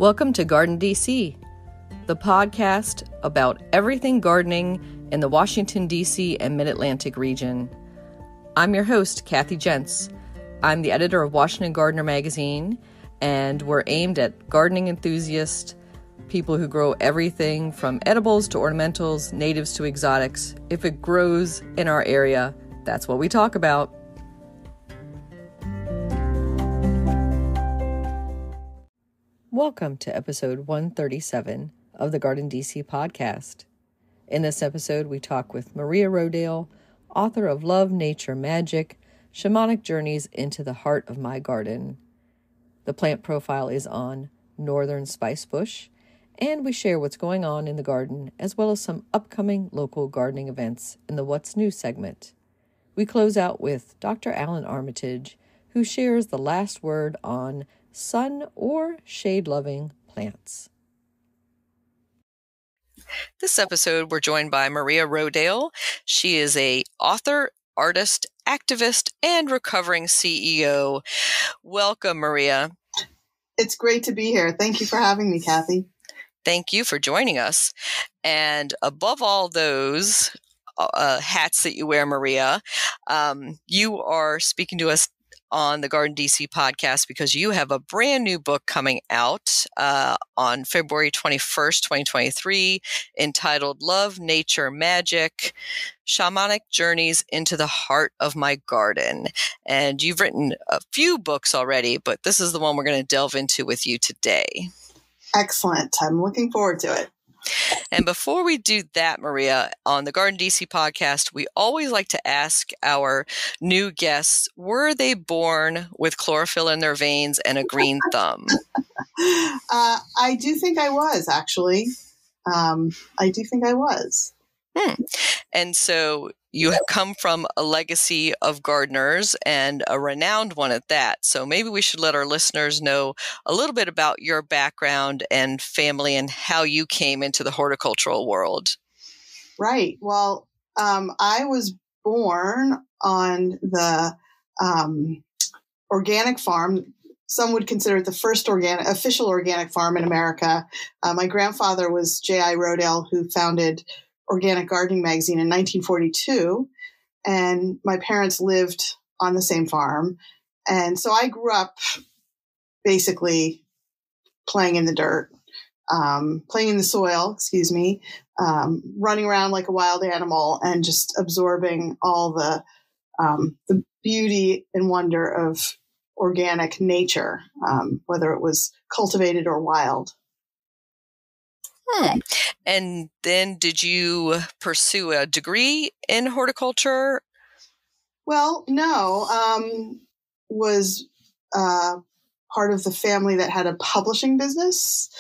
Welcome to GardenDC, the podcast about everything gardening in the Washington, D.C. and Mid-Atlantic region. I'm your host, Kathy Jentz. I'm the editor of Washington Gardener magazine, and we're aimed at gardening enthusiasts, people who grow everything from edibles to ornamentals, natives to exotics. If it grows in our area, that's what we talk about. Welcome to episode 137 of the GardenDC podcast. In this episode, we talk with Maria Rodale, author of Love, Nature, Magic, Shamanic Journeys into the Heart of My Garden. The plant profile is on Northern Spicebush, and we share what's going on in the garden, as well as some upcoming local gardening events in the What's New segment. We close out with Dr. Allan Armitage, who shares the last word on sun or shade-loving plants. This episode, we're joined by Maria Rodale. She is an author, artist, activist, and recovering CEO. Welcome, Maria. It's great to be here. Thank you for having me, Kathy. Thank you for joining us. And above all those hats that you wear, Maria, you are speaking to us on the GardenDC podcast because you have a brand new book coming out on February 21st, 2023, entitled Love, Nature, Magic, Shamanic Journeys into the Heart of My Garden. And you've written a few books already, but this is the one we're going to delve into with you today. Excellent. I'm looking forward to it. And before we do that, Maria, on the GardenDC podcast, we always like to ask our new guests, were they born with chlorophyll in their veins and a green thumb? I do think I was, actually. I do think I was. And so you come from a legacy of gardeners and a renowned one at that. So maybe we should let our listeners know a little bit about your background and family and how you came into the horticultural world. Right. Well, I was born on the organic farm. Some would consider it the first official organic farm in America. My grandfather was J.I. Rodale, who founded Organic Gardening magazine in 1942, and my parents lived on the same farm. And so I grew up basically playing in the dirt, playing in the soil, running around like a wild animal and just absorbing all the beauty and wonder of organic nature, whether it was cultivated or wild. And then did you pursue a degree in horticulture? Well, no. Was part of the family that had a publishing business.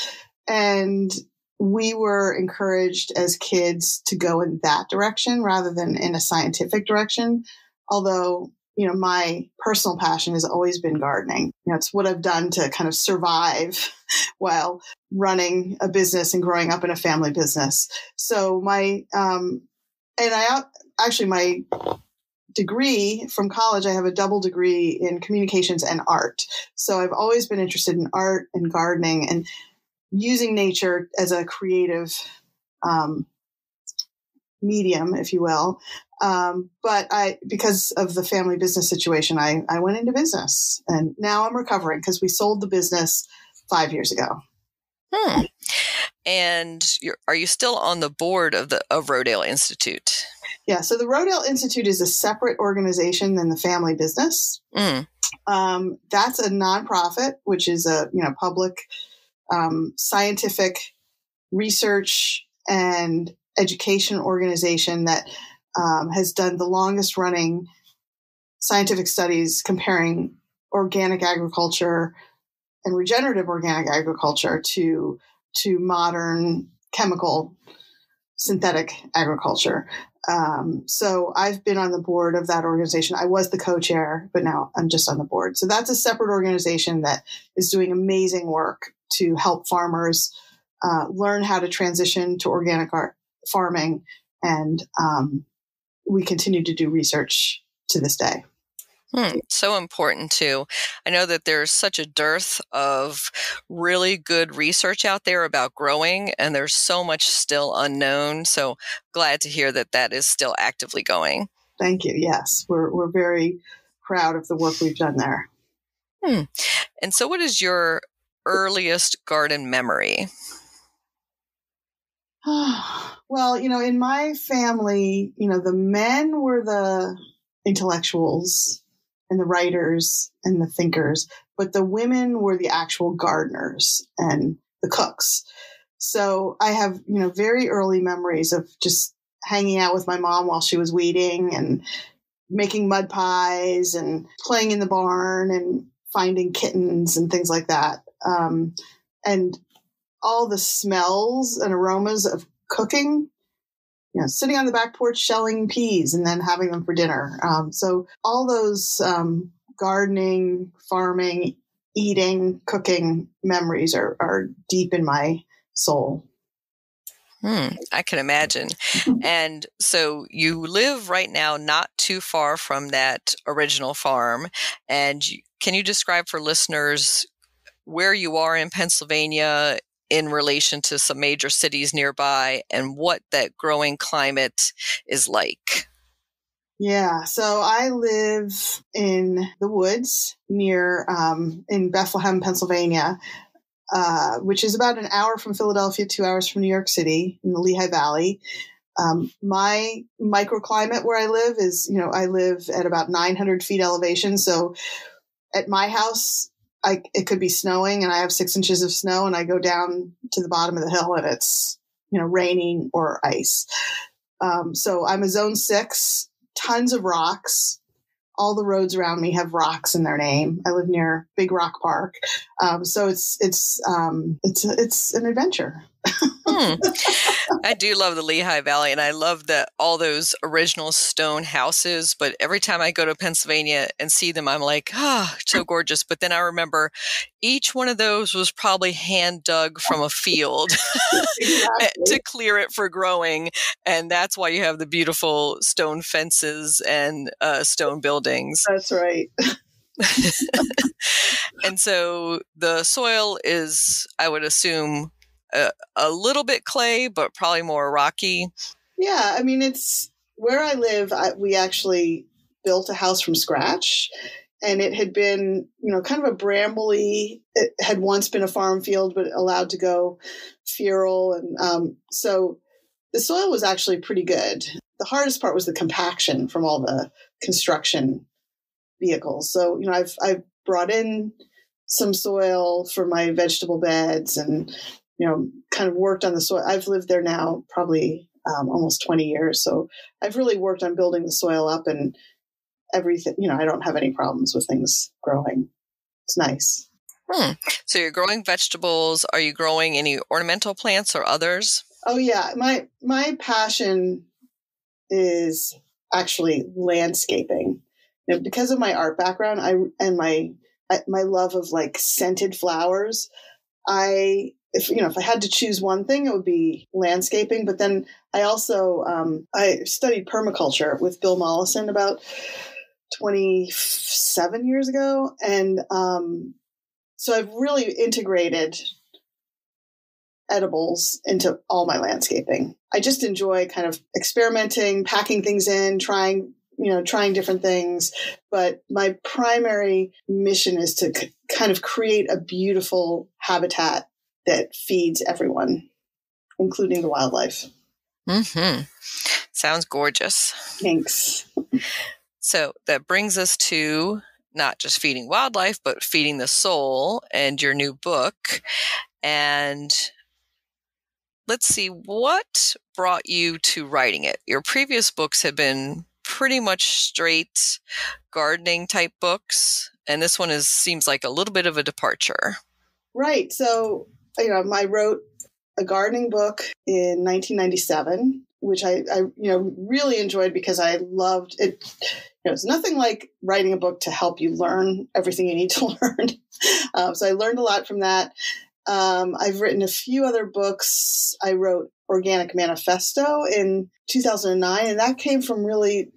And we were encouraged as kids to go in that direction rather than in a scientific direction. Although, my personal passion has always been gardening. It's what I've done to kind of survive while running a business and growing up in a family business. So my degree from college, I have a double degree in communications and art. So I've always been interested in art and gardening and using nature as a creative medium, if you will. But because of the family business situation, I went into business, and now I'm recovering because we sold the business 5 years ago. And are you still on the board of Rodale Institute? Yeah. So the Rodale Institute is a separate organization than the family business. That's a nonprofit, which is a public scientific research and education organization that has done the longest running scientific studies comparing organic agriculture and regenerative organic agriculture to modern chemical synthetic agriculture. So I've been on the board of that organization. I was the co-chair, but now I'm just on the board. So that's a separate organization that is doing amazing work to help farmers learn how to transition to organic farming. And we continue to do research to this day. So important too. I know that there's such a dearth of really good research out there about growing, and there's so much still unknown. So glad to hear that that is still actively going. Thank you. Yes, we're very proud of the work we've done there. And so what is your earliest garden memory? Well, in my family, the men were the intellectuals and the writers and the thinkers, but the women were the actual gardeners and the cooks. So I have, very early memories of just hanging out with my mom while she was weeding and making mud pies and playing in the barn and finding kittens and things like that. And all the smells and aromas of cooking, sitting on the back porch shelling peas and then having them for dinner. So all those gardening, farming, eating, cooking memories are deep in my soul. I can imagine. And so you live right now not too far from that original farm. And can you describe for listeners where you are in Pennsylvania in relation to some major cities nearby and what that growing climate is like? Yeah, so I live in the woods near in Bethlehem, Pennsylvania, which is about an hour from Philadelphia, 2 hours from New York City in the Lehigh Valley. My microclimate where I live is, I live at about 900 feet elevation. So at my house, it could be snowing and I have 6 inches of snow and I go down to the bottom of the hill and it's, raining or ice. So I'm a zone 6, tons of rocks. All the roads around me have rocks in their name. I live near Big Rock Park. So it's an adventure. I do love the Lehigh Valley, and I love all those original stone houses. But every time I go to Pennsylvania and see them, I'm like, so gorgeous. But then I remember each one of those was probably hand dug from a field to clear it for growing. And that's why you have the beautiful stone fences and stone buildings. That's right. And so the soil is, I would assume, a little bit clay, but probably more rocky. Yeah, I mean, it's where I live. We actually built a house from scratch, and it had been, kind of a brambly. It had once been a farm field, but allowed to go feral, and so the soil was actually pretty good. The hardest part was the compaction from all the construction vehicles. So, I've brought in some soil for my vegetable beds and kind of worked on the soil. I've lived there now probably almost 20 years. So I've really worked on building the soil up and everything. I don't have any problems with things growing. It's nice. So you're growing vegetables. Are you growing any ornamental plants or others? Oh yeah. My passion is actually landscaping. Because of my art background, and my love of like scented flowers, if I had to choose one thing, it would be landscaping. But then I also I studied permaculture with Bill Mollison about 27 years ago, and so I've really integrated edibles into all my landscaping. I just enjoy kind of experimenting, packing things in, trying different things. But my primary mission is to kind of create a beautiful habitat that feeds everyone, including the wildlife. Mm-hmm. Sounds gorgeous. Thanks. So that brings us to not just feeding wildlife, but feeding the soul and your new book. And let's see, what brought you to writing it? Your previous books have been pretty much straight gardening type books, and this one seems like a little bit of a departure. Right. So, I wrote a gardening book in 1997, which I really enjoyed because I loved it. It's nothing like writing a book to help you learn everything you need to learn. So I learned a lot from that. I've written a few other books. I wrote Organic Manifesto in 2009, and that came from really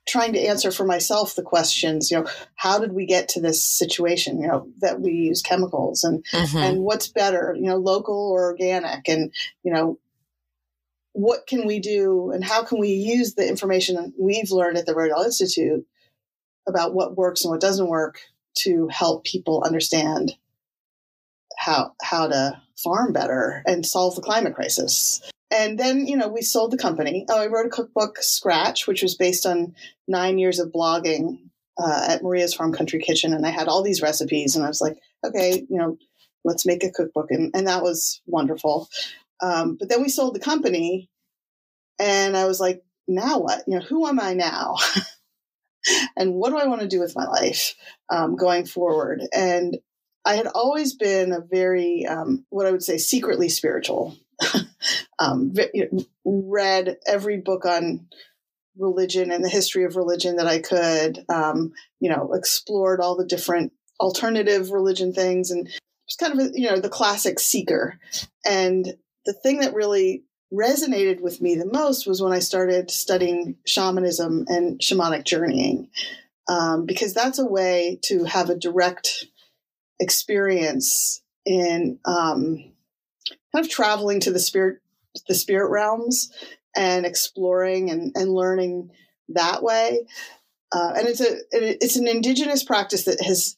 trying to answer for myself the questions, how did we get to this situation, that we use chemicals and what's better, local or organic, and, what can we do and how can we use the information we've learned at the Rodale Institute about what works and what doesn't work to help people understand how to farm better and solve the climate crisis. And then, we sold the company. I wrote a cookbook, Scratch, which was based on 9 years of blogging at Maria's Farm Country Kitchen. And I had all these recipes and I was like, okay, let's make a cookbook. And that was wonderful. But then we sold the company and I was like, now what? Who am I now? And what do I want to do with my life going forward? And I had always been a very, what I would say, secretly spiritual. Read every book on religion and the history of religion that I could, explored all the different alternative religion things, and was kind of, the classic seeker. And the thing that really resonated with me the most was when I started studying shamanism and shamanic journeying, because that's a way to have a direct experience in kind of traveling to the spirit realms and exploring and learning that way. And it's an indigenous practice that has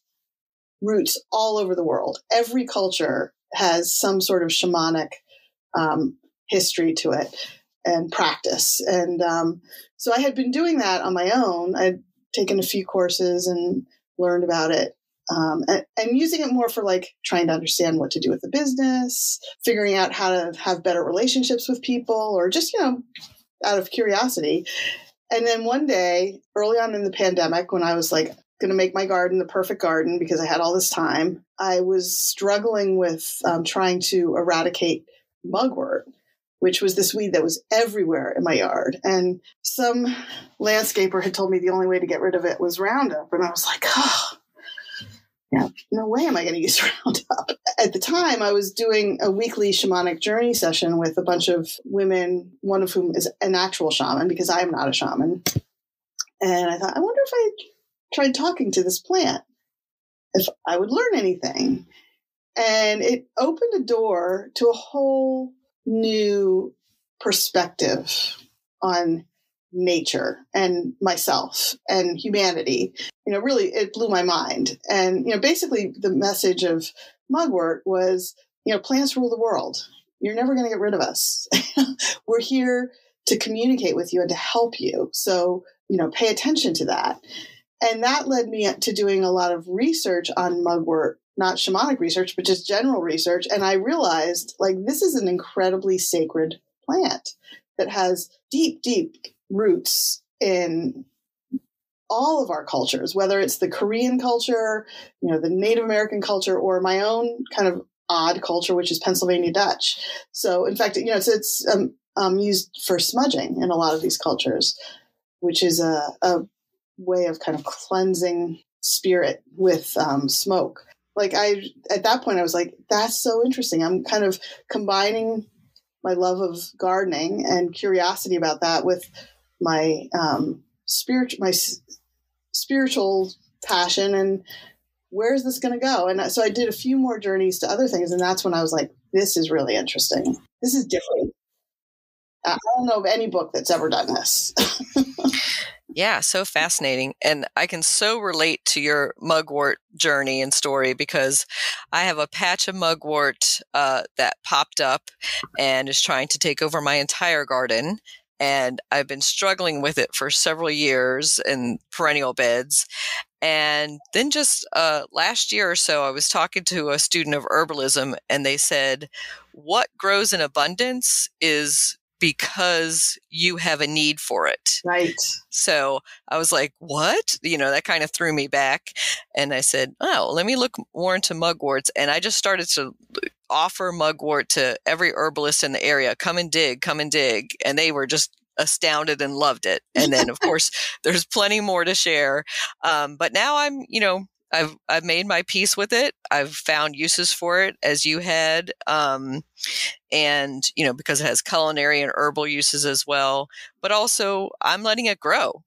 roots all over the world. Every culture has some sort of shamanic history to it and practice. And so I had been doing that on my own. I'd taken a few courses and learned about it. And using it more for like trying to understand what to do with the business, figuring out how to have better relationships with people, or just, out of curiosity. And then one day, early on in the pandemic, when I was like going to make my garden the perfect garden because I had all this time, I was struggling with trying to eradicate mugwort, which was this weed that was everywhere in my yard. And some landscaper had told me the only way to get rid of it was Roundup. And I was like, no way am I going to use Roundup. At the time, I was doing a weekly shamanic journey session with a bunch of women, one of whom is an actual shaman because I am not a shaman. And I thought, I wonder if I tried talking to this plant, if I would learn anything. And it opened a door to a whole new perspective on nature and myself and humanity. Really, it blew my mind. And, basically the message of mugwort was, plants rule the world. You're never going to get rid of us. We're here to communicate with you and to help you. So, pay attention to that. And that led me to doing a lot of research on mugwort, not shamanic research, but just general research. And I realized, this is an incredibly sacred plant that has deep, deep roots in all of our cultures, whether it's the Korean culture, the Native American culture, or my own kind of odd culture, which is Pennsylvania Dutch. So in fact, it's used for smudging in a lot of these cultures, which is a way of kind of cleansing spirit with smoke. At that point, I was like, that's so interesting. I'm kind of combining my love of gardening and curiosity about that with my spiritual passion, and where's this going to go? And so I did a few more journeys to other things, and that's when I was like, this is really interesting. This is different. I don't know of any book that's ever done this. Yeah, so fascinating. And I can so relate to your mugwort journey and story because I have a patch of mugwort that popped up and is trying to take over my entire garden. And I've been struggling with it for several years in perennial beds. And then just last year or so, I was talking to a student of herbalism, and they said, what grows in abundance is because you have a need for it. Right. So I was like, what? That kind of threw me back. And I said, oh, let me look more into mugworts. And I just started to offer mugwort to every herbalist in the area. Come and dig. And they were just astounded and loved it. And then, of course, there's plenty more to share. But now I'm, I've made my peace with it. I've found uses for it as you had. And, because it has culinary and herbal uses as well, but also I'm letting it grow,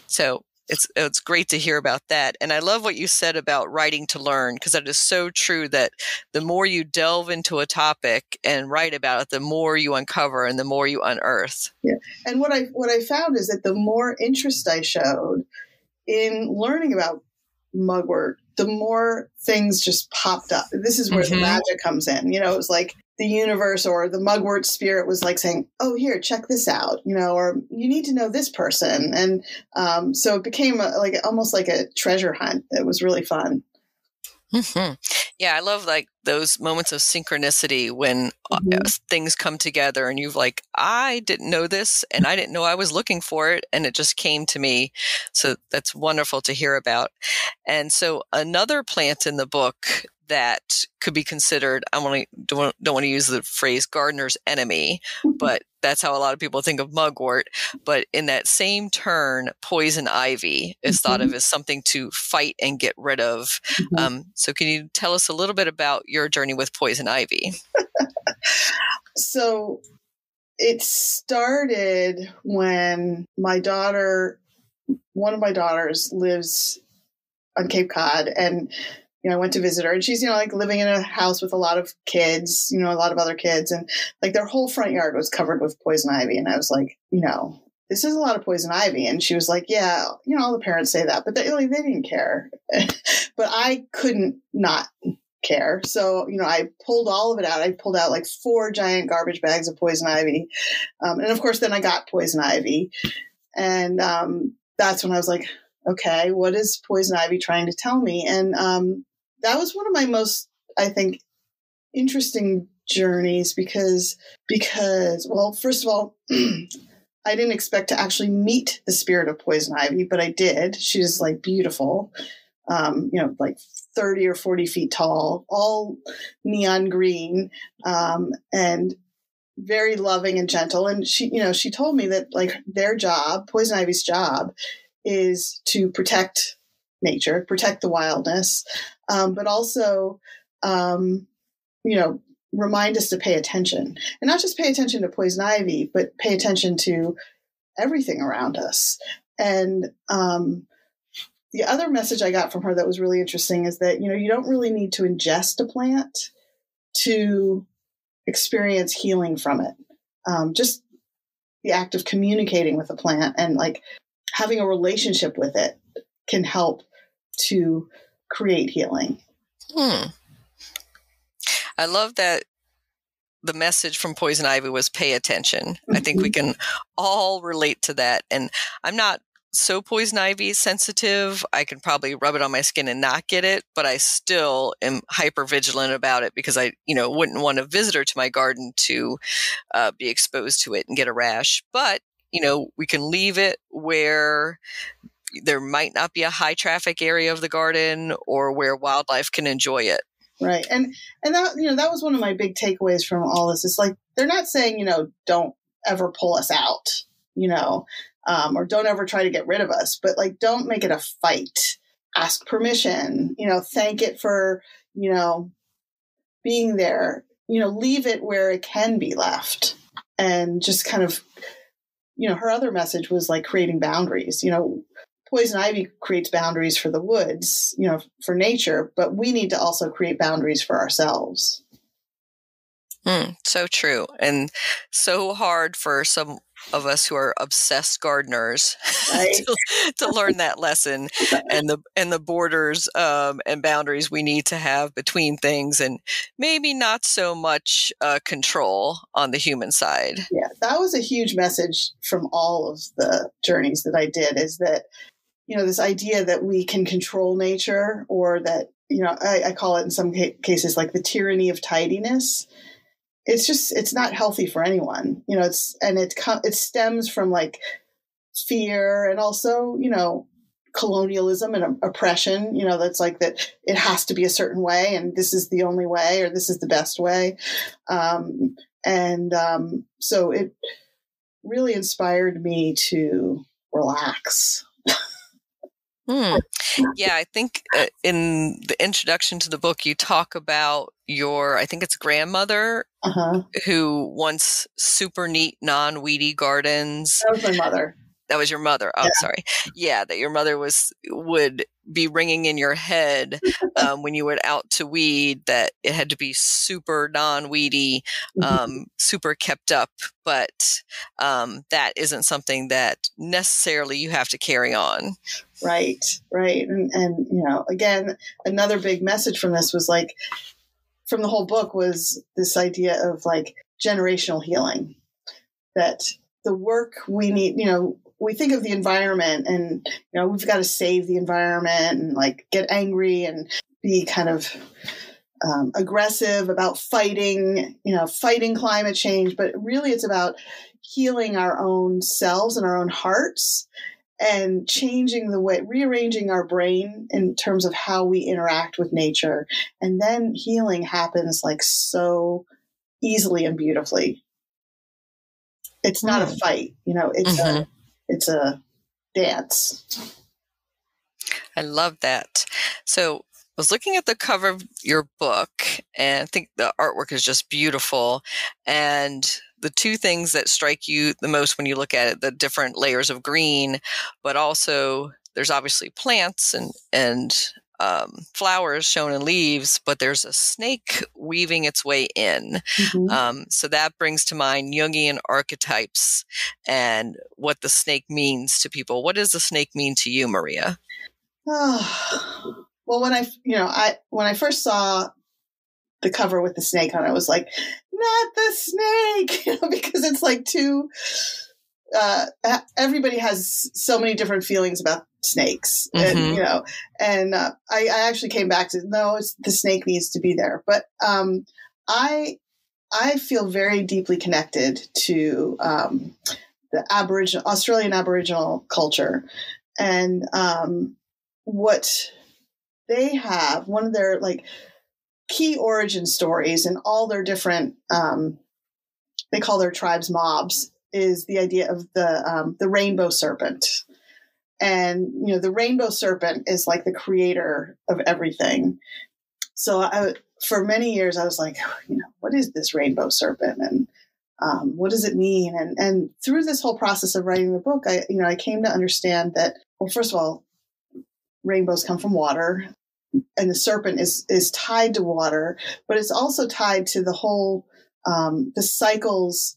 so it's great to hear about that. And I love what you said about writing to learn, because that is so true, that the more you delve into a topic and write about it, the more you uncover and the more you unearth. Yeah. And what I found is that the more interest I showed in learning about mugwort, the more things just popped up. This is where the magic comes in. It was like the universe or the mugwort spirit was like saying, oh, here, check this out, or you need to know this person. And so it became almost like a treasure hunt. It was really fun. Yeah, I love like those moments of synchronicity when things come together and you've like, I didn't know this and I didn't know I was looking for it and it just came to me. So that's wonderful to hear about. And so another plant in the book that could be considered, don't want to use the phrase gardener's enemy, but that's how a lot of people think of mugwort. But in that same turn, poison ivy is thought of as something to fight and get rid of. So can you tell us a little bit about your journey with poison ivy? So it started when one of my daughters lives on Cape Cod, and I went to visit her, and she's, like living in a house with a lot of kids, a lot of other kids. And like their whole front yard was covered with poison ivy. And I was like, this is a lot of poison ivy. And she was like, yeah, all the parents say that, but they didn't care. But I couldn't not care. So, I pulled all of it out. I pulled out like 4 giant garbage bags of poison ivy. And of course, then I got poison ivy. And that's when I was like, okay, what is poison ivy trying to tell me? And that was one of my most, I think, interesting journeys because, well, first of all, I didn't expect to actually meet the spirit of poison ivy, but I did. She's like beautiful, like 30 or 40 feet tall, all neon green, and very loving and gentle. And she told me that like their job, poison ivy's job, is to protect nature, protect the wildness, but also, remind us to pay attention, and not just pay attention to poison ivy, but pay attention to everything around us. And the other message I got from her that was really interesting is that, you don't really need to ingest a plant to experience healing from it. Just the act of communicating with a plant and like having a relationship with it can help to create healing. I love that the message from poison ivy was pay attention. I think we can all relate to that. And I'm not so poison ivy sensitive. I can probably rub it on my skin and not get it, but I still am hyper vigilant about it because I, wouldn't want a visitor to my garden to be exposed to it and get a rash. But, we can leave it where there might not be a high traffic area of the garden or where wildlife can enjoy it. Right. And that, that was one of my big takeaways from all this. It's like, they're not saying, don't ever pull us out, or don't ever try to get rid of us, but like, don't make it a fight, ask permission, thank it for, being there, leave it where it can be left. And just kind of, her other message was like creating boundaries, poison ivy creates boundaries for the woods, for nature, but we need to also create boundaries for ourselves. So true. And so hard for some of us who are obsessed gardeners right? to learn that lesson and the borders and boundaries we need to have between things, and maybe not so much control on the human side. Yeah, that was a huge message from all of the journeys that I did, is that, this idea that we can control nature, or that, I call it in some cases like the tyranny of tidiness. It's not healthy for anyone, it stems from like fear and also, colonialism and oppression, that's like that it has to be a certain way and this is the only way or this is the best way. So it really inspired me to relax. Yeah, I think in the introduction to the book, you talk about your, I think it's grandmother, who wants super neat, non-weedy gardens. That was my mother. That was your mother. Oh, sorry. Yeah, that your mother would be ringing in your head when you went out to weed, that it had to be super non-weedy, super kept up. But that isn't something that necessarily you have to carry on. Right. And again, another big message from this was from the whole book was this idea of generational healing, that the work we need, we think of the environment and, we've got to save the environment and get angry and be kind of aggressive about fighting climate change. But really it's about healing our own selves and our own hearts and changing the way, rearranging our brain in terms of how we interact with nature. And then healing happens so easily and beautifully. It's not a fight, it's a dance. I love that. So I was looking at the cover of your book, and I think the artwork is just beautiful. And the two things that strike you the most when you look at it, the different layers of green, but also there's obviously plants and flowers shown in leaves, but there's a snake weaving its way in. So that brings to mind Jungian archetypes and what the snake means to people. What does the snake mean to you, Maria? Oh, well, when I first saw the cover with the snake on it, I was like, not the snake, because it's too, everybody has so many different feelings about snakes, and I actually came back to no, the snake needs to be there. But I feel very deeply connected to the Australian Aboriginal culture, and what they have, one of their key origin stories in all their different, they call their tribes mobs, is the idea of the rainbow serpent. And, the rainbow serpent is the creator of everything. So for many years, I was like, what is this rainbow serpent? And what does it mean? And through this whole process of writing the book, I came to understand that, well, first of all, rainbows come from water, and the serpent is tied to water, but it's also tied to the whole, the cycles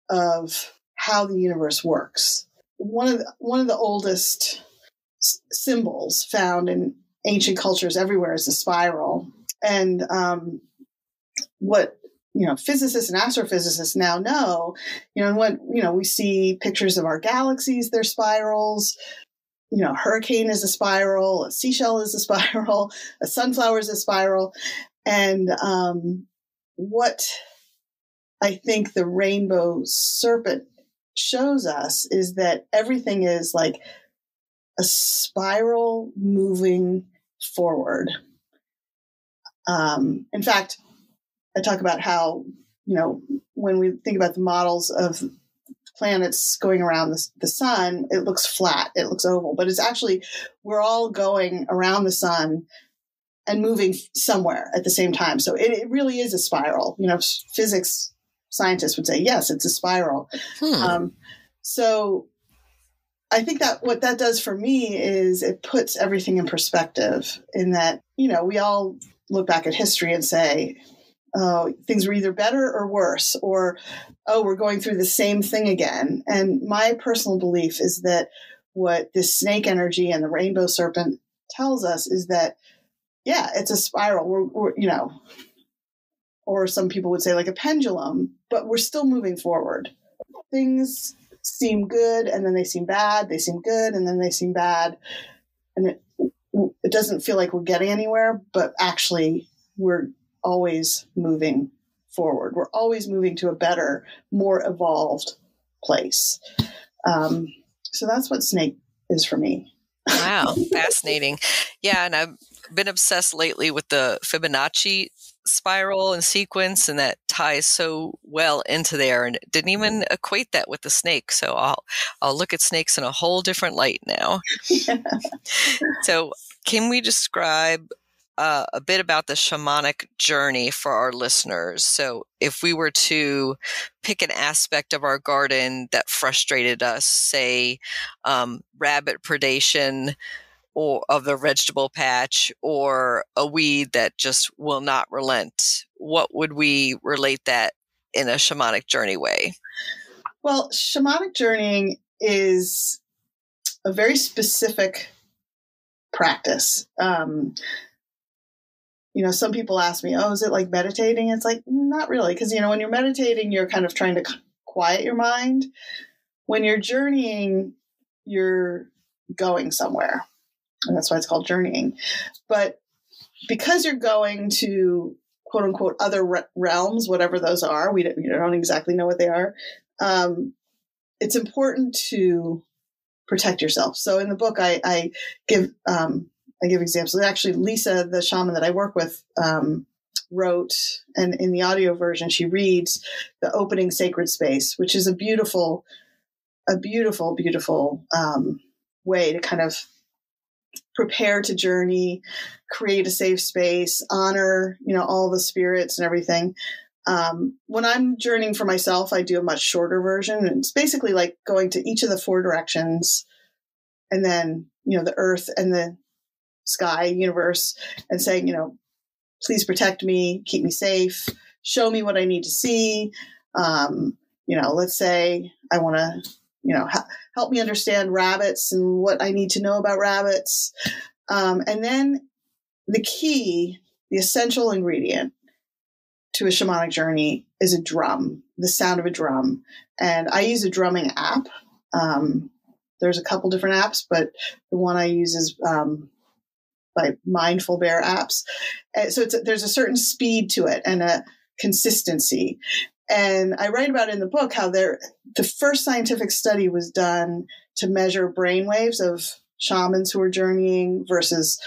of how the universe works. One of the oldest symbols found in ancient cultures everywhere is the spiral. And what physicists and astrophysicists now know, and when we see pictures of our galaxies, they're spirals. A hurricane is a spiral, a seashell is a spiral, a sunflower is a spiral. And what I think the rainbow serpent shows us is that everything is a spiral moving forward. In fact, I talk about how, when we think about the models of planets going around the sun, it looks flat, it looks oval, but it's actually, we're all going around the sun and moving somewhere at the same time. So it really is a spiral. Physics scientists would say, yes, it's a spiral. So I think that what that does for me is it puts everything in perspective, in that, we all look back at history and say, oh, things were either better or worse, or, oh, we're going through the same thing again. And my personal belief is that what this snake energy and the rainbow serpent tells us is that, yeah, it's a spiral. We're or some people would say a pendulum, but we're still moving forward. Things seem good, and then they seem bad. They seem good, and then they seem bad. And it doesn't feel like we're getting anywhere, but actually we're always moving forward. We're always moving to a better, more evolved place. So that's what snake is for me. Wow, fascinating. Yeah, and I've been obsessed lately with the Fibonacci spiral and sequence, and that ties so well into there, and didn't even equate that with the snake. So I'll look at snakes in a whole different light now. Yeah. So can we describe a bit about the shamanic journey for our listeners? So if we were to pick an aspect of our garden that frustrated us, say rabbit predation or of the vegetable patch, or a weed that just will not relent, what would we relate that in a shamanic journey way? Well, shamanic journeying is a very specific practice. Some people ask me, oh, is it like meditating? It's like, not really. Because, when you're meditating, you're kind of trying to quiet your mind. When you're journeying, you're going somewhere. And that's why it's called journeying. But because you're going to, quote unquote, other realms, whatever those are, we don't exactly know what they are. It's important to protect yourself. So in the book, I give examples. Actually, Lisa, the shaman that I work with, wrote, and in the audio version, she reads the opening sacred space, which is a beautiful, beautiful way to kind of prepare to journey, create a safe space, honor, all the spirits and everything. When I'm journeying for myself, I do a much shorter version. And it's basically like going to each of the 4 directions, and then, the earth and the sky, universe, and saying, please protect me, keep me safe, show me what I need to see. Let's say I want to, help me understand rabbits and what I need to know about rabbits. And then the key, the essential ingredient to a shamanic journey is a drum, the sound of a drum. And I use a drumming app. There's a couple different apps, but the one I use is by Mindful Bear apps. So there's a certain speed to it and a consistency. And I write about in the book how the first scientific study was done to measure brain waves of shamans who are journeying versus,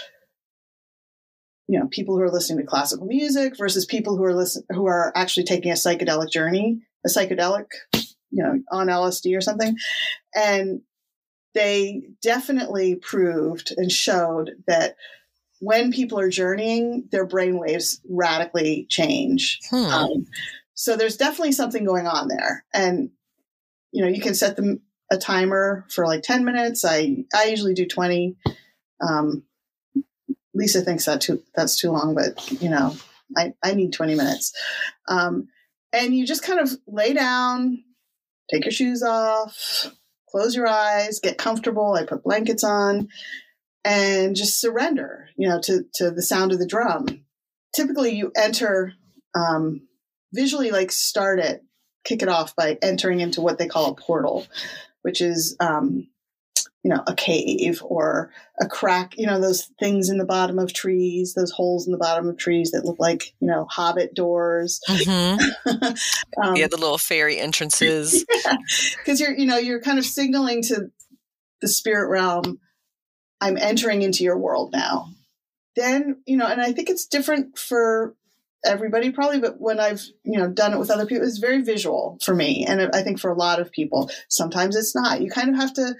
people who are listening to classical music versus people who are actually taking a psychedelic journey, on LSD or something. And they definitely proved and showed that when people are journeying, their brain waves radically change. So there's definitely something going on there. And, you can set them a timer for like 10 minutes. I usually do 20. Lisa thinks that's too long, but, I need 20 minutes. And you just kind of lay down, take your shoes off, close your eyes, get comfortable. I put blankets on and just surrender, to the sound of the drum. Typically you enter, visually kick it off by entering into what they call a portal, which is, a cave or a crack, those things in the bottom of trees, those holes in the bottom of trees that look like, hobbit doors. Mm-hmm. The little fairy entrances. Because you're kind of signaling to the spirit realm, I'm entering into your world now. Then, and I think it's different for everybody probably, but when I've, done it with other people, it's very visual for me. And I think for a lot of people, sometimes it's not. You kind of have to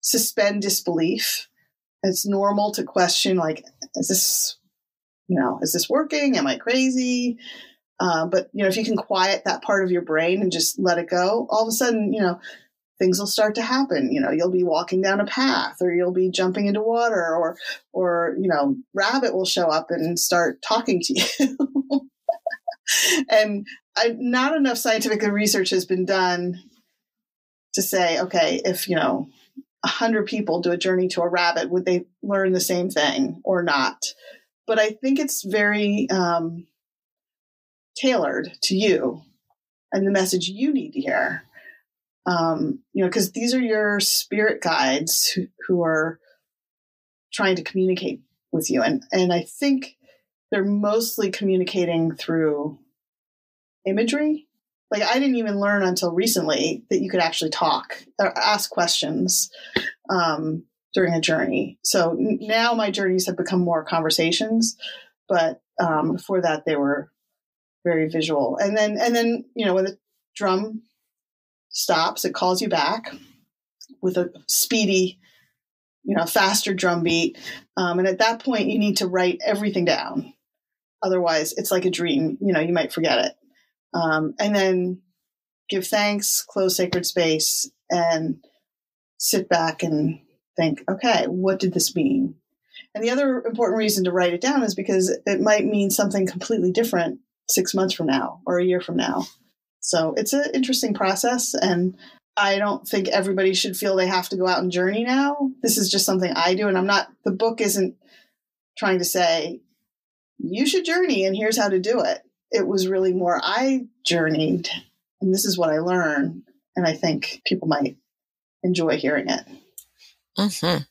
suspend disbelief. It's normal to question, like, is this working? Am I crazy? But, if you can quiet that part of your brain and just let it go, all of a sudden, things will start to happen. You'll be walking down a path, or you'll be jumping into water, or rabbit will show up and start talking to you. And not enough scientific research has been done to say, okay, if, 100 people do a journey to a rabbit, would they learn the same thing or not? But I think it's very tailored to you and the message you need to hear. Because these are your spirit guides who are trying to communicate with you. And I think they're mostly communicating through imagery. Like, I didn't even learn until recently that you could actually talk or ask questions during a journey. So now my journeys have become more conversations, but Before that, they were very visual. And then, when the drum stops, it calls you back with a speedy, faster drum beat. And at that point, you need to write everything down. Otherwise, it's like a dream. You might forget it. And then give thanks, close sacred space, and sit back and think, okay, what did this mean? And the other important reason to write it down is because it might mean something completely different 6 months from now or a year from now. So it's an interesting process. And I don't think everybody should feel they have to go out and journey now. This is just something I do. And the book isn't trying to say, you should journey and here's how to do it. It was really more, I journeyed and this is what I learned. And I think people might enjoy hearing it. Mm-hmm.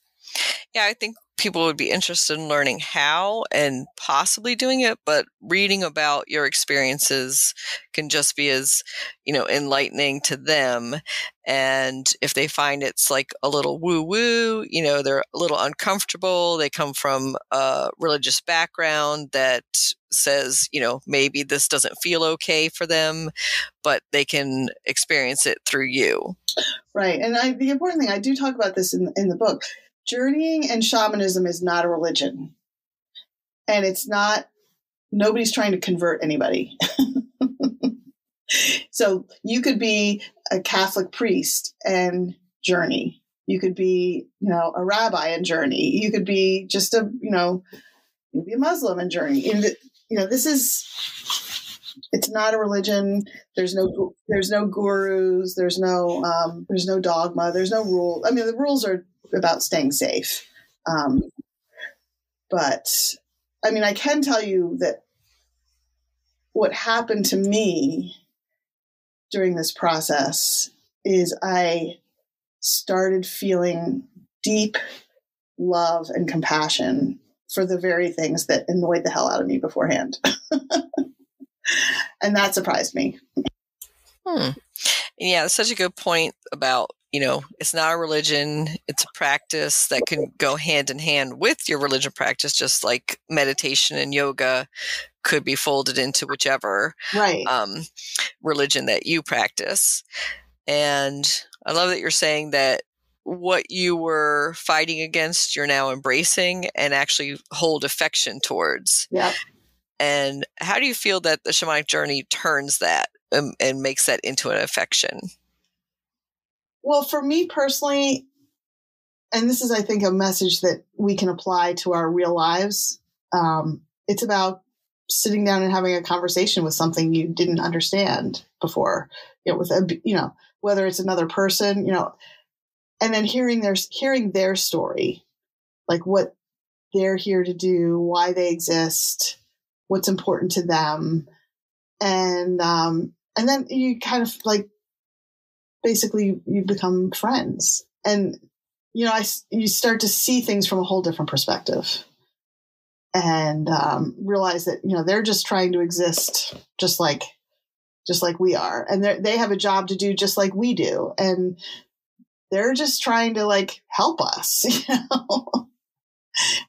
Yeah, I think people would be interested in learning how and possibly doing it, but reading about your experiences can just be as, enlightening to them. And if they find it's like a little woo-woo, they're a little uncomfortable, they come from a religious background that says, maybe this doesn't feel okay for them, but they can experience it through you. Right. And the important thing, I do talk about this in the book, journeying and shamanism is not a religion. And nobody's trying to convert anybody. So you could be a Catholic priest and journey. You could be, a rabbi and journey. You could be just you'd be a Muslim and journey. It's not a religion. There's no gurus. There's no dogma. There's no rule. I mean, the rules are about staying safe. But I mean, I can tell you that what happened to me during this process is I started feeling deep love and compassion for the very things that annoyed the hell out of me beforehand. And that surprised me. Yeah, that's such a good point about, it's not a religion. It's a practice that can go hand in hand with your religion practice, just like meditation and yoga could be folded into whichever religion that you practice. And I love that you're saying that what you were fighting against, you're now embracing and actually hold affection towards. Yeah. And how do you feel that the shamanic journey turns that and makes that into an affection? Well, for me personally, and this is, I think, a message that we can apply to our real lives. It's about sitting down and having a conversation with something you didn't understand before, whether it's another person, and then hearing their story, like what they're here to do, why they exist, what's important to them. And then you kind of basically you become friends, and, you start to see things from a whole different perspective, and realize that, they're just trying to exist just like we are. And they have a job to do just like we do. And they're just trying to help us,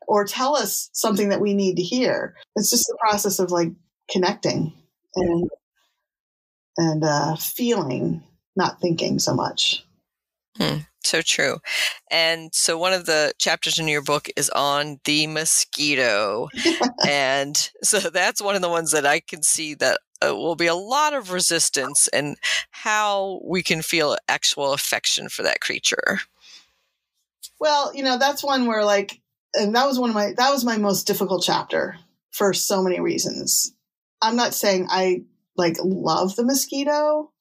or tell us something that we need to hear. It's just the process of connecting and feeling, not thinking so much. So true. And so one of the chapters in your book is on the mosquito. And so that's one of the ones that I can see that will be a lot of resistance, and how we can feel actual affection for that creature. Well, that's one where and that was my most difficult chapter for so many reasons. I'm not saying I love the mosquito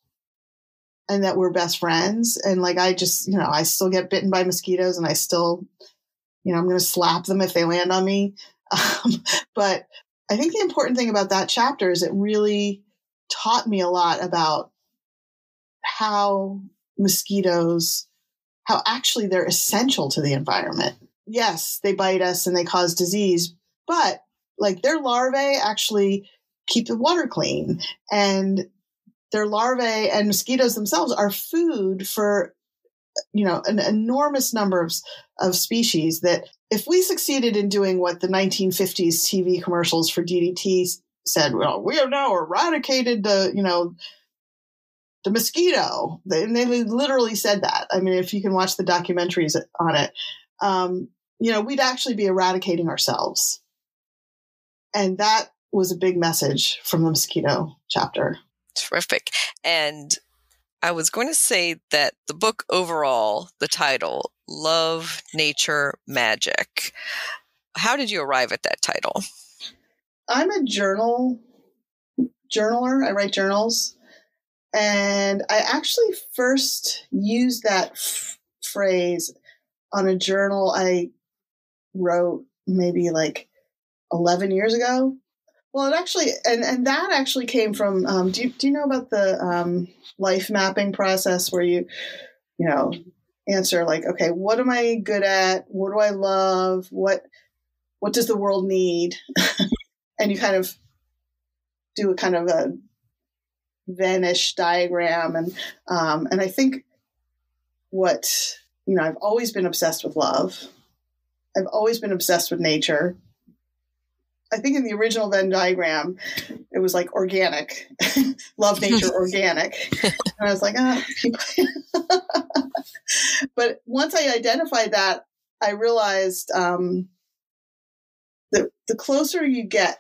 and that we're best friends. And I just, I still get bitten by mosquitoes, and I still, I'm going to slap them if they land on me. But I think the important thing about that chapter is it really taught me a lot about how mosquitoes, how actually they're essential to the environment. Yes, they bite us and they cause disease, but their larvae actually keep the water clean, and their larvae and mosquitoes themselves are food for, an enormous number of species that if we succeeded in doing what the 1950s TV commercials for DDT said, well, we have now eradicated the mosquito. They literally said that. I mean, if you can watch the documentaries on it, we'd actually be eradicating ourselves. And that was a big message from the mosquito chapter. Terrific. And I was going to say that the book overall, the title, Love, Nature, Magic. How did you arrive at that title? I'm a journaler. I write journals. And I actually first used that phrase on a journal I wrote maybe like 11 years ago. Well, it actually, and that actually came from, do you know about the life mapping process where you answer like, okay, what am I good at? What do I love? What does the world need? And you kind of do a kind of a Venn-ish diagram. And I think I've always been obsessed with love. I've always been obsessed with nature. I think in the original Venn diagram, it was like organic, love, nature, organic. And I was like, people. But once I identified that, I realized that the closer you get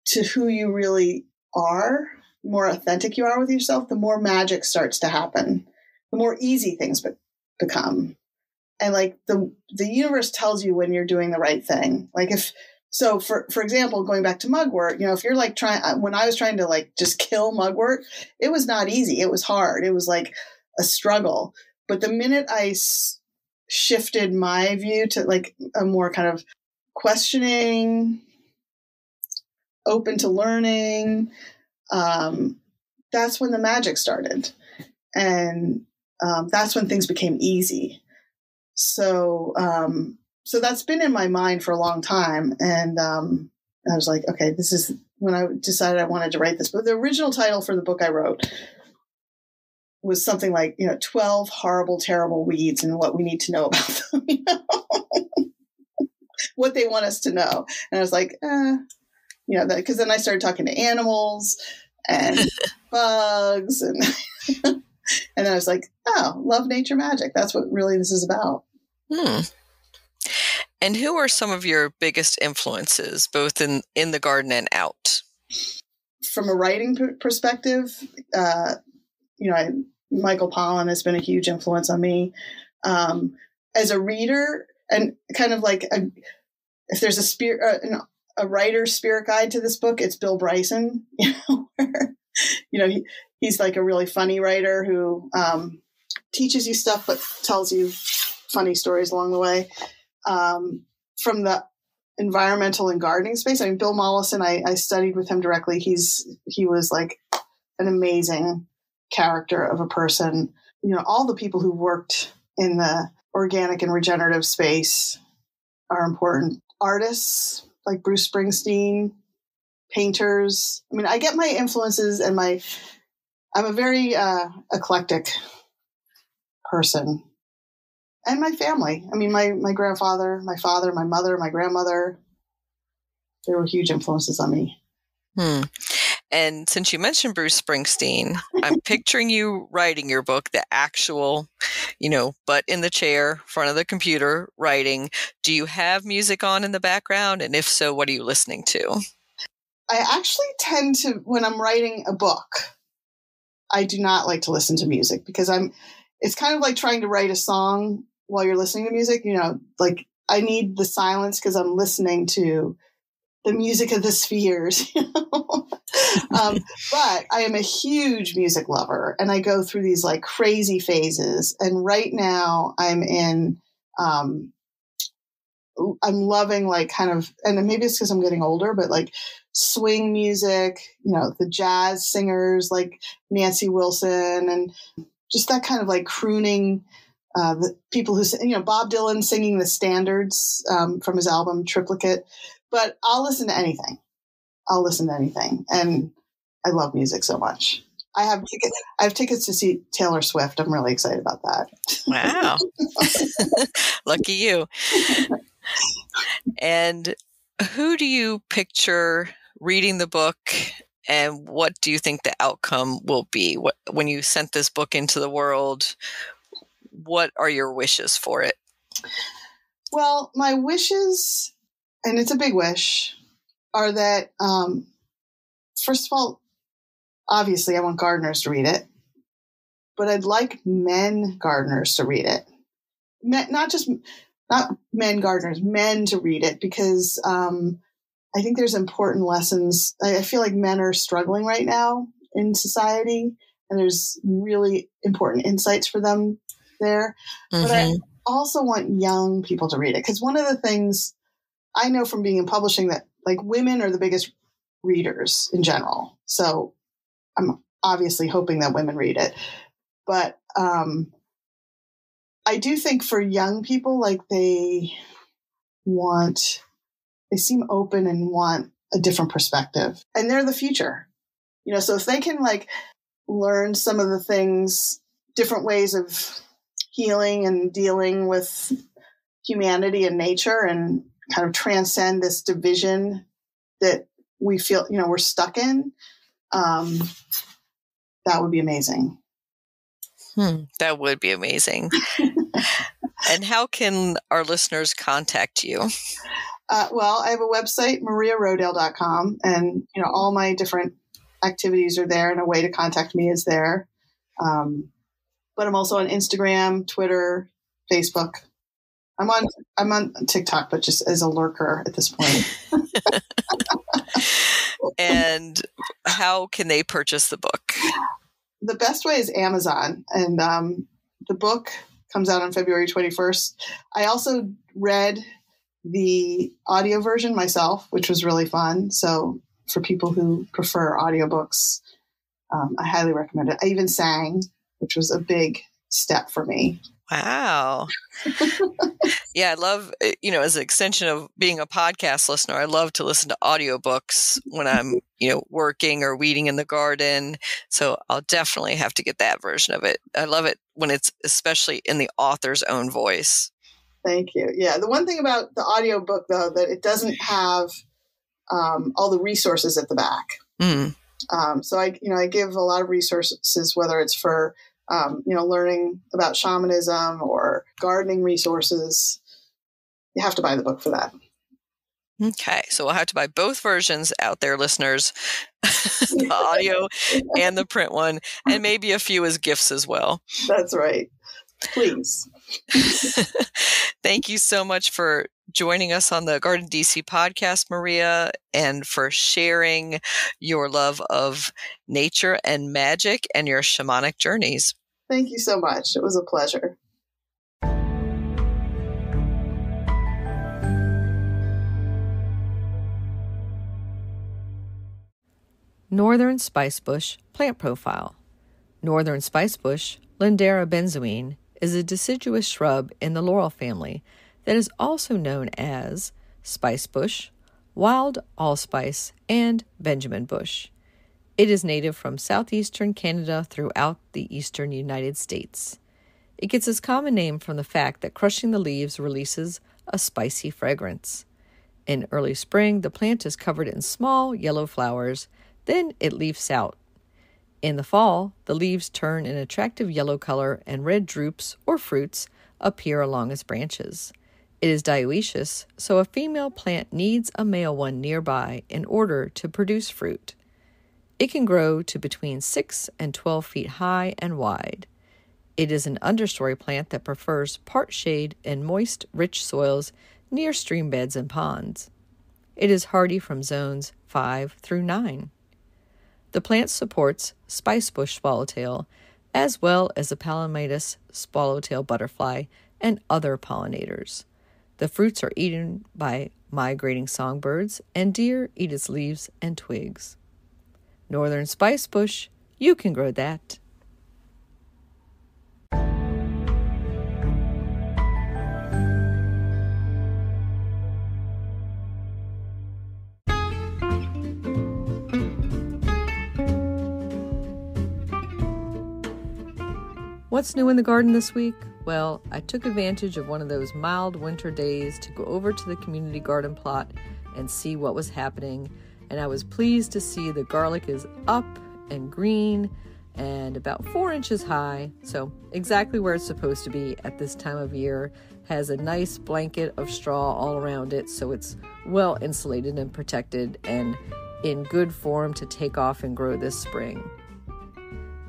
to who you really are, the more authentic you are with yourself, the more magic starts to happen, the more easy things become. And like the universe tells you when you're doing the right thing. Like so for example, going back to Mugwort, if you're like when I was trying to like just kill Mugwort, it was not easy. It was hard. It was like a struggle. But the minute I shifted my view to like a more kind of questioning, open to learning, that's when the magic started. And that's when things became easy. So that's been in my mind for a long time. And I was like, okay, this is when I decided I wanted to write this. But the original title for the book I wrote was something like, 12 horrible, terrible weeds and what we need to know about them, what they want us to know. And I was like, because then I started talking to animals and bugs. And and then I was like, oh, love, nature, magic. That's what really this is about. And who are some of your biggest influences, both in the garden and out? From a writing perspective, Michael Pollan has been a huge influence on me. As a reader, and kind of like if there's a writer's spirit guide to this book, it's Bill Bryson. He's like a really funny writer who teaches you stuff but tells you funny stories along the way. From the environmental and gardening space, I mean, Bill Mollison, I studied with him directly. He was like an amazing character of a person. All the people who worked in the organic and regenerative space are important. Artists like Bruce Springsteen, painters. I mean, I get my influences and I'm a very eclectic person. And my family. I mean, my grandfather, my father, my mother, my grandmother, they were huge influences on me. And since you mentioned Bruce Springsteen, I'm picturing you writing your book, the actual, butt in the chair, front of the computer, writing. Do you have music on in the background? And if so, what are you listening to? I actually tend to, when I'm writing a book, I do not like to listen to music because it's kind of like trying to write a song while you're listening to music, like I need the silence because I'm listening to the music of the spheres, but I am a huge music lover and I go through these like crazy phases. And right now I'm loving like kind of, and maybe it's because I'm getting older, but like swing music, the jazz singers like Nancy Wilson and just that kind of like crooning, the people who, Bob Dylan singing the standards from his album Triplicate. But I'll listen to anything. And I love music so much. I have tickets to see Taylor Swift. I'm really excited about that. Wow. Lucky you. And who do you picture reading the book, and what do you think the outcome will be? When you sent this book into the world, what are your wishes for it? Well, my wishes, and it's a big wish, are that, first of all, obviously I want gardeners to read it, but I'd like men gardeners to read it. Not men gardeners, men to read it, because I think there's important lessons. I feel like men are struggling right now in society, and there's really important insights for them there. Mm-hmm. But I also want young people to read it, because one of the things I know from being in publishing that, like, women are the biggest readers in general. So I'm obviously hoping that women read it. But I do think for young people, like, they seem open and want a different perspective, and they're the future, so if they can, like, learn some of the things, different ways of healing and dealing with humanity and nature, and kind of transcend this division that we feel, we're stuck in, that would be amazing. That would be amazing. And how can our listeners contact you? Well, I have a website, mariarodale.com, and, all my different activities are there, and a way to contact me is there. But I'm also on Instagram, Twitter, Facebook. I'm on TikTok, but just as a lurker at this point. And how can they purchase the book? The best way is Amazon, and the book comes out on February 21st. I also read the audio version myself, which was really fun. So for people who prefer audiobooks, I highly recommend it. I even sang, which was a big step for me. Wow. Yeah, I love, as an extension of being a podcast listener, I love to listen to audiobooks when I'm, working or weeding in the garden. So I'll definitely have to get that version of it. I love it when it's especially in the author's own voice. Thank you. Yeah. The one thing about the audiobook, though, that it doesn't have all the resources at the back. So I give a lot of resources, whether it's for, learning about shamanism or gardening resources. You have to buy the book for that. Okay. So we'll have to buy both versions out there, listeners, the audio and the print one, and maybe a few as gifts as well. That's right. Please. Thank you so much for joining us on the GardenDC podcast, Maria, and for sharing your love of nature and magic and your shamanic journeys. Thank you so much. It was a pleasure. Northern Spicebush plant profile. Northern Spicebush, Lindera benzoine, is a deciduous shrub in the laurel family that is also known as spicebush, wild allspice, and Benjamin bush. It is native from southeastern Canada throughout the eastern United States. It gets its common name from the fact that crushing the leaves releases a spicy fragrance. In early spring, the plant is covered in small yellow flowers, then it leaves out. In the fall, the leaves turn an attractive yellow color and red drupes or fruits appear along its branches. It is dioecious, so a female plant needs a male one nearby in order to produce fruit. It can grow to between 6 and 12 feet high and wide. It is an understory plant that prefers part shade and moist, rich soils near stream beds and ponds. It is hardy from zones 5 through 9. The plant supports spicebush swallowtail, as well as the Palmatus swallowtail butterfly and other pollinators. The fruits are eaten by migrating songbirds, and deer eat its leaves and twigs. Northern Spicebush, you can grow that. What's new in the garden this week? Well, I took advantage of one of those mild winter days to go over to the community garden plot and see what was happening, and I was pleased to see the garlic is up and green and about 4 inches high, so exactly where it's supposed to be at this time of year. Has a nice blanket of straw all around it, so it's well insulated and protected and in good form to take off and grow this spring.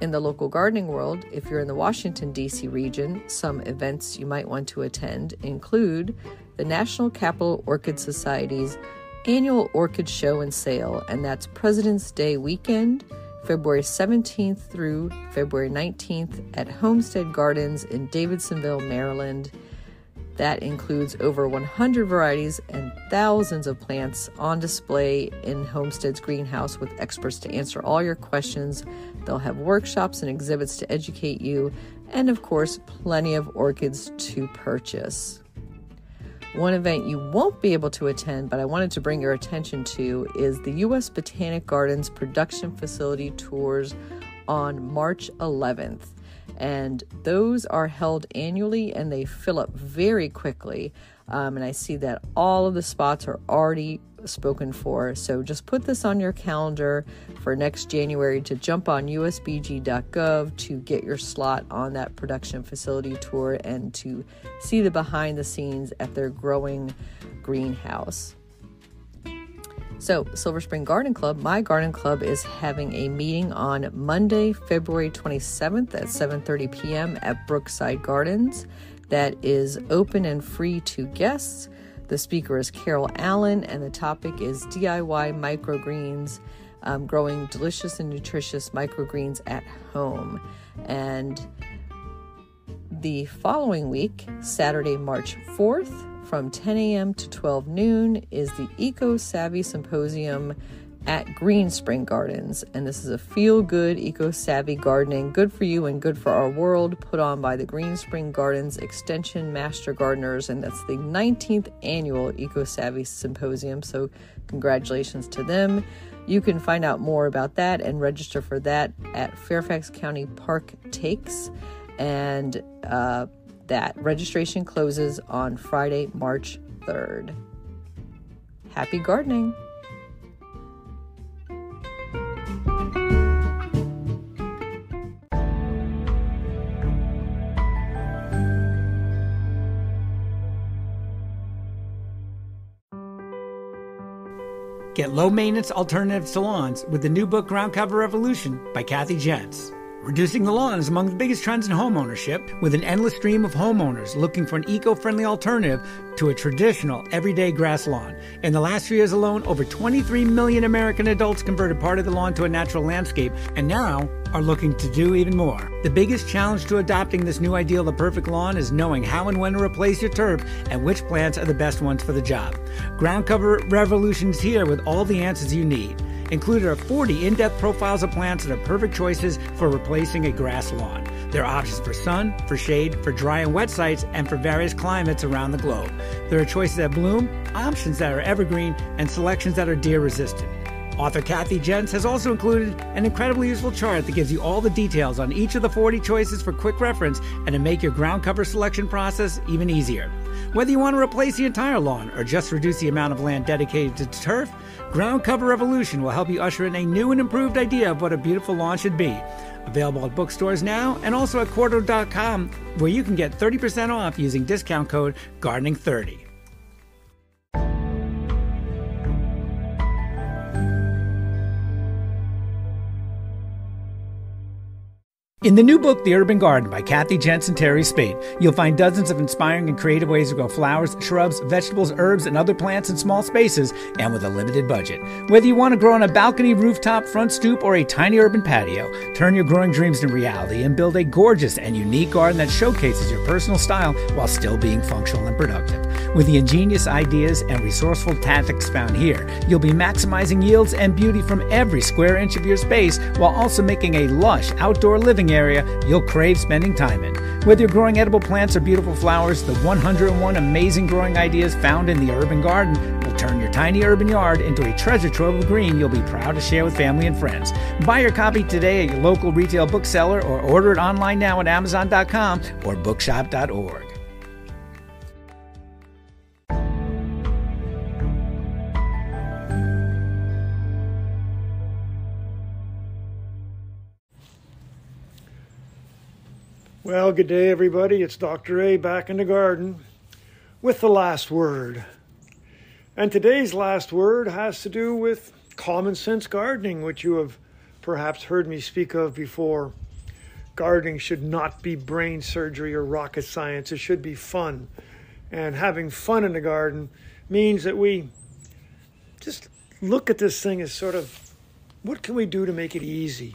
In the local gardening world, if you're in the Washington, D.C. region, some events you might want to attend include the National Capital Orchid Society's annual orchid show and sale, and that's President's Day weekend, February 17th through February 19th at Homestead Gardens in Davidsonville, Maryland. That includes over 100 varieties and thousands of plants on display in Homestead's greenhouse with experts to answer all your questions. They'll have workshops and exhibits to educate you, and of course, plenty of orchids to purchase. One event you won't be able to attend, but I wanted to bring your attention to, is the U.S. Botanic Gardens production facility tours on March 11th. And those are held annually and they fill up very quickly. And I see that all of the spots are already spoken for. So just put this on your calendar for next January to jump on usbg.gov to get your slot on that production facility tour and to see the behind the scenes at their growing greenhouse. So, Silver Spring Garden Club, my garden club, is having a meeting on Monday, February 27th at 7:30 p.m. at Brookside Gardens. That is open and free to guests. The speaker is Carol Allen, and the topic is DIY microgreens, growing delicious and nutritious microgreens at home. And the following week, Saturday, March 4th, from 10 a.m. to 12 noon, is the Eco Savvy Symposium at Green Spring Gardens. And this is a feel-good, eco-savvy gardening, good for you and good for our world, put on by the Green Spring Gardens Extension Master Gardeners. And that's the 19th annual Eco Savvy Symposium. So congratulations to them. You can find out more about that and register for that at Fairfax County Park Takes. And that registration closes on Friday, March 3rd. Happy gardening! Get low-maintenance alternatives to lawns with the new book Groundcover Revolution by Kathy Jentz. Reducing the lawn is among the biggest trends in homeownership, with an endless stream of homeowners looking for an eco-friendly alternative to a traditional, everyday grass lawn. In the last 3 years alone, over 23 million American adults converted part of the lawn to a natural landscape, and now are looking to do even more. The biggest challenge to adopting this new ideal of the perfect lawn is knowing how and when to replace your turf and which plants are the best ones for the job. Groundcover Revolution is here with all the answers you need. Included are 40 in-depth profiles of plants that are perfect choices for replacing a grass lawn. There are options for sun, for shade, for dry and wet sites, and for various climates around the globe. There are choices that bloom, options that are evergreen, and selections that are deer-resistant. Author Kathy Jentz has also included an incredibly useful chart that gives you all the details on each of the 40 choices for quick reference and to make your ground cover selection process even easier. Whether you want to replace the entire lawn or just reduce the amount of land dedicated to turf, Ground Cover Revolution will help you usher in a new and improved idea of what a beautiful lawn should be. Available at bookstores now and also at Quarto.com, where you can get 30% off using discount code GARDENING30. In the new book, The Urban Garden by Kathy Jentz and Teri Speight, you'll find dozens of inspiring and creative ways to grow flowers, shrubs, vegetables, herbs, and other plants in small spaces and with a limited budget. Whether you want to grow on a balcony, rooftop, front stoop, or a tiny urban patio, turn your growing dreams into reality and build a gorgeous and unique garden that showcases your personal style while still being functional and productive. With the ingenious ideas and resourceful tactics found here, you'll be maximizing yields and beauty from every square inch of your space while also making a lush outdoor living area you'll crave spending time in. Whether you're growing edible plants or beautiful flowers, the 101 amazing growing ideas found in the Urban Garden will Turn your tiny urban yard into a treasure trove of green you'll be proud to share with family and friends. Buy your copy today at your local retail bookseller or order it online now at Amazon.com or bookshop.org. Well, good day, everybody. It's Dr. A back in the garden with the last word. And today's last word has to do with common sense gardening, which you have perhaps heard me speak of before. Gardening should not be brain surgery or rocket science. It should be fun. And having fun in the garden means that we just look at this thing as sort of, what can we do to make it easy?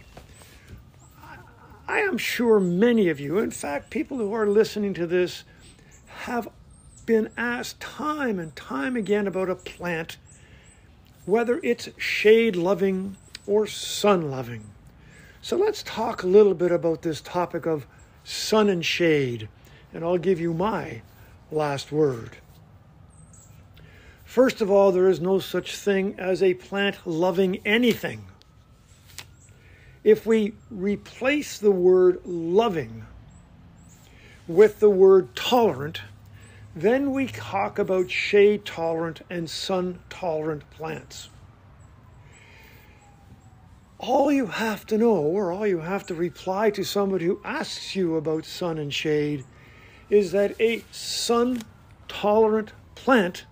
I am sure many of you, in fact, people who are listening to this, have been asked time and time again about a plant, whether it's shade-loving or sun-loving. So let's talk a little bit about this topic of sun and shade, and I'll give you my last word. First of all, there is no such thing as a plant loving anything. If we replace the word loving with the word tolerant, then we talk about shade-tolerant and sun-tolerant plants. All you have to know, or all you have to reply to somebody who asks you about sun and shade, is that a sun-tolerant plant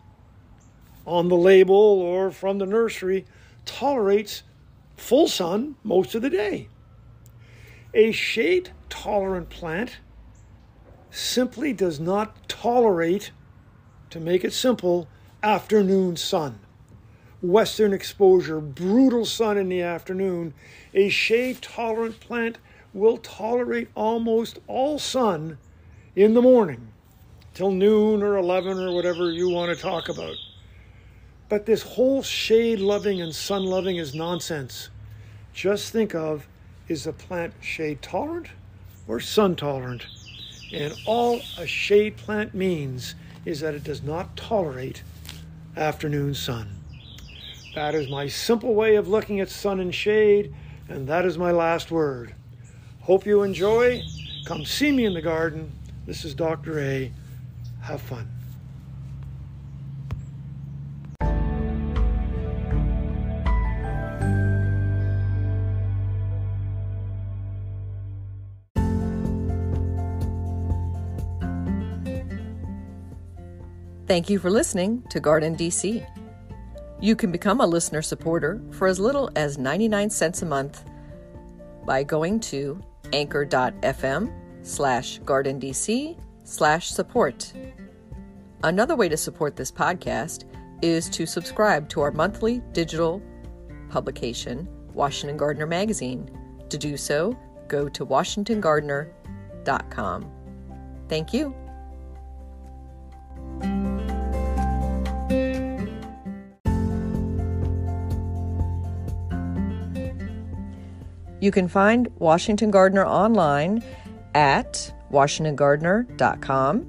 on the label or from the nursery tolerates full sun most of the day. A shade-tolerant plant simply does not tolerate, to make it simple, afternoon sun. Western exposure, brutal sun in the afternoon. A shade-tolerant plant will tolerate almost all sun in the morning, till noon or 11 or whatever you want to talk about. But this whole shade-loving and sun-loving is nonsense. Just think of, is the plant shade-tolerant or sun-tolerant? And all a shade plant means is that it does not tolerate afternoon sun. That is my simple way of looking at sun and shade, and that is my last word. Hope you enjoy. Come see me in the garden. This is Dr. A. Have fun. Thank you for listening to GardenDC. You can become a listener supporter for as little as 99 cents a month by going to anchor.fm/GardenDC/support. Another way to support this podcast is to subscribe to our monthly digital publication, Washington Gardener Magazine. To do so, go to WashingtonGardener.com. Thank you. You can find Washington Gardener online at WashingtonGardener.com,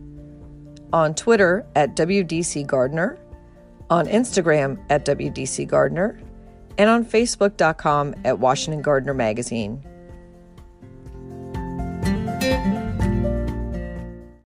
on Twitter at WDC Gardener, on Instagram at WDC Gardener, and on Facebook.com at Washington Gardener Magazine.